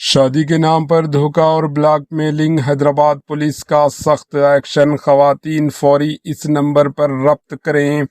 शादी के नाम पर धोखा और ब्लैकमेलिंग, हैदराबाद पुलिस का सख्त एक्शन। खवातीन फौरी इस नंबर पर रब्त करें।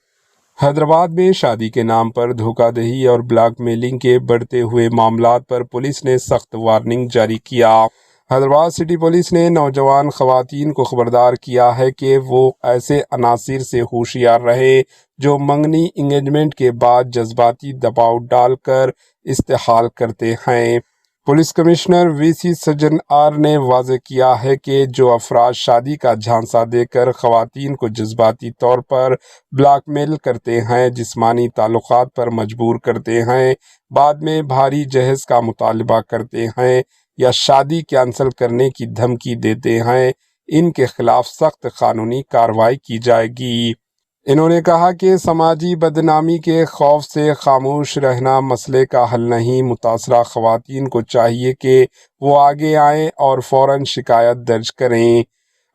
हैदराबाद में शादी के नाम पर धोखाधड़ी और ब्लैकमेलिंग के बढ़ते हुए मामलात पर पुलिस ने सख्त वार्निंग जारी किया। हैदराबाद सिटी पुलिस ने नौजवान खवातीन को खबरदार किया है कि वो ऐसे अनासिर से होशियार रहे जो मंगनी इंगेजमेंट के बाद जज्बाती दबाव डालकर इस्तेहाल करते हैं। Police commissioner VC Sajjan are ने वाज़ेह किया है कि जो अफराद शादी का झांसा देकर खवातीन को जज्बाती तौर पर ब्लैकमेल करते हैं, जिस्मानी ताल्लुकात पर मजबूर करते हैं, बाद में भारी जहेज का मुतालबा करते हैं या शादी कैंसिल करने की धमकी देते हैं, इनके खिलाफ सख्त कानूनी कार्रवाई की जाएगी। इन्होंने कहा कि समाजी बदनामी के खौफ से खामोश रहना मसले का हल नहीं। मुतासरा खवातीन को चाहिए कि वो आगे आएं और फौरन शिकायत दर्ज करें।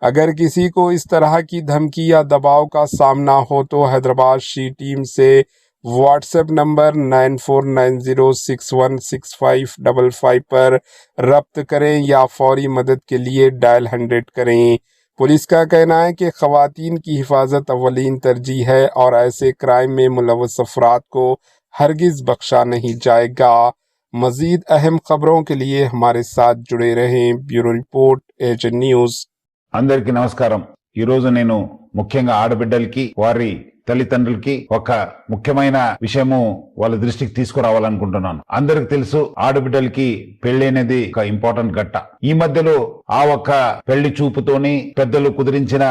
अगर किसी को इस तरह की धमकी या दबाव का सामना हो तो हैदराबाद शी टीम से व्हाट्सएप नंबर 9490616555 पर रब्त करें या फौरी मदद के लिए डायल 100 करें। पुलिस का कहना है कि खवातीन की हिफाजत अव्वलीन तरजीह है और ऐसे क्राइम में मुलव्वस अफराद को हरगिज बख्शा नहीं जाएगा। मजीद अहम खबरों के लिए हमारे साथ जुड़े रहें। Bureau report, H news. అందరికీ నమస్కారం। ఈ రోజు నేను ముఖ్యంగా ఆడబిడ్డలకి వారి తల్లిదండ్రులకి ఒక ముఖ్యమైన విషయము వాళ్ళ దృష్టికి తీసుకురావాలనుకుంటున్నాను। అందరికి తెలుసు ఆడబిడ్డలకి పెళ్లి అనేది ఒక ఇంపార్టెంట్ ఘట్ట। ఈ మధ్యలో ఆ ఒక్క పెళ్లి చూపుతోని పెద్దలు కుదిరించిన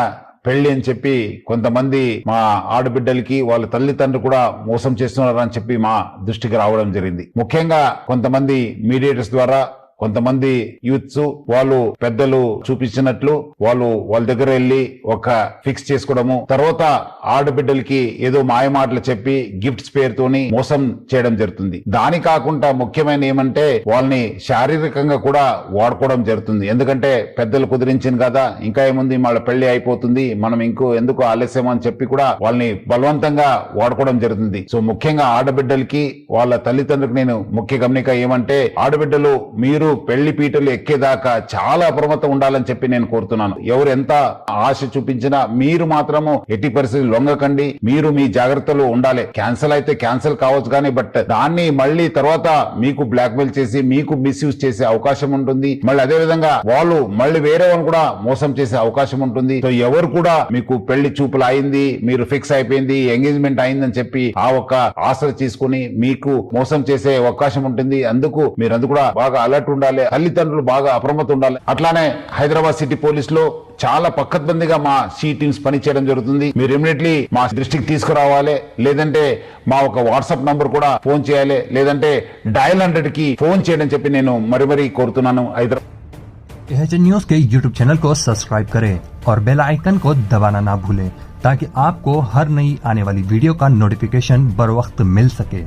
పెళ్లి అని చెప్పి కొంతమంది మా ఆడబిడ్డలకి వాళ్ళ తల్లిదండ్రులు కూడా మోసం చేస్తున్నారని చెప్పి మా దృష్టికి రావడం జరిగింది। ముఖ్యంగా కొంతమంది మీడియేటర్స్ ద్వారా కొంతమంది యూత్స్ వాళ్ళు పెద్దలు చూపించినట్లు వాళ్ళ దగ్గర వెళ్ళి ఒక ఫిక్స్ చేసుకోవడము, తర్వాత ఆడబిడ్డలకి ఏదో మాయ మాటలు చెప్పి గిఫ్ట్స్ పేరుతోని మోసం చేయడం జరుగుతుంది। దాని కాకుండా ముఖ్యమైన ఏమంటే వాళ్ళని శారీరకంగా కూడా వాడుకోవడం జరుగుతుంది। ఎందుకంటే పెద్దలు కుదిరించింది కదా, ఇంకా ఏముంది వాళ్ళ పెళ్లి అయిపోతుంది, మనం ఎందుకు ఆలస్యం అని చెప్పి కూడా వాళ్ళని బలవంతంగా వాడుకోవడం జరుగుతుంది। సో ముఖ్యంగా ఆడబిడ్డలకి వాళ్ళ తల్లిదండ్రులకు నేను ముఖ్య గమనిక ఏమంటే ఆడబిడ్డలు మీరు పెళ్లి పీటలు ఎక్కేదాకా చాలా అప్రమత్తం ఉండాలని చెప్పి నేను కోరుతున్నాను। ఎవరు ఎంత ఆశ చూపించినా మీరు మాత్రము ఎట్టి పరిస్థితి లొంగకండి, మీరు మీ జాగ్రత్తలు ఉండాలి। క్యాన్సిల్ అయితే క్యాన్సిల్ కావచ్చు కానీ బట్ దాన్ని మళ్ళీ తర్వాత మీకు బ్లాక్మెయిల్ చేసి మీకు మిస్యూజ్ చేసే అవకాశం ఉంటుంది। మళ్ళీ అదే విధంగా వాళ్ళు మళ్ళీ వేరే వాళ్ళు కూడా మోసం చేసే అవకాశం ఉంటుంది। సో ఎవరు కూడా మీకు పెళ్లి చూపులు అయింది, మీరు ఫిక్స్ అయిపోయింది, ఎంగేజ్మెంట్ అయిందని చెప్పి ఆ ఒక్క ఆశలు తీసుకుని మీకు మోసం చేసే అవకాశం ఉంటుంది। అందుకు మీరందరూ కూడా బాగా అలర్ట్ ఉండాలి, తల్లిదండ్రులు బాగా అప్రమత్తం ఉండాలి। అట్లానే హైదరాబాద్ సిటీ పోలీస్ లో చాలా పక్కద్బందీగా మా సి టీమ్స్ పనిచేయడం జరుగుతుంది। మీరు ఇమిడియట్లీ మా దృష్టికి తీసుకురావాలి, లేదంటే మా ఒక వాట్సాప్ నంబర్ కూడా ఫోన్ చేయాలి, లేదంటే డయల్ 100 కి ఫోన్ చేయడం చెప్పి నేను మరీ కోరుతున్నాను। एच न्यूज़ के यूट्यूब चैनल को सब्सक्राइब करें और बेल आइकन को दबाना ना भूलें ताकि आपको हर नई आने वाली वीडियो का नोटिफिकेशन बर वक्त मिल सके।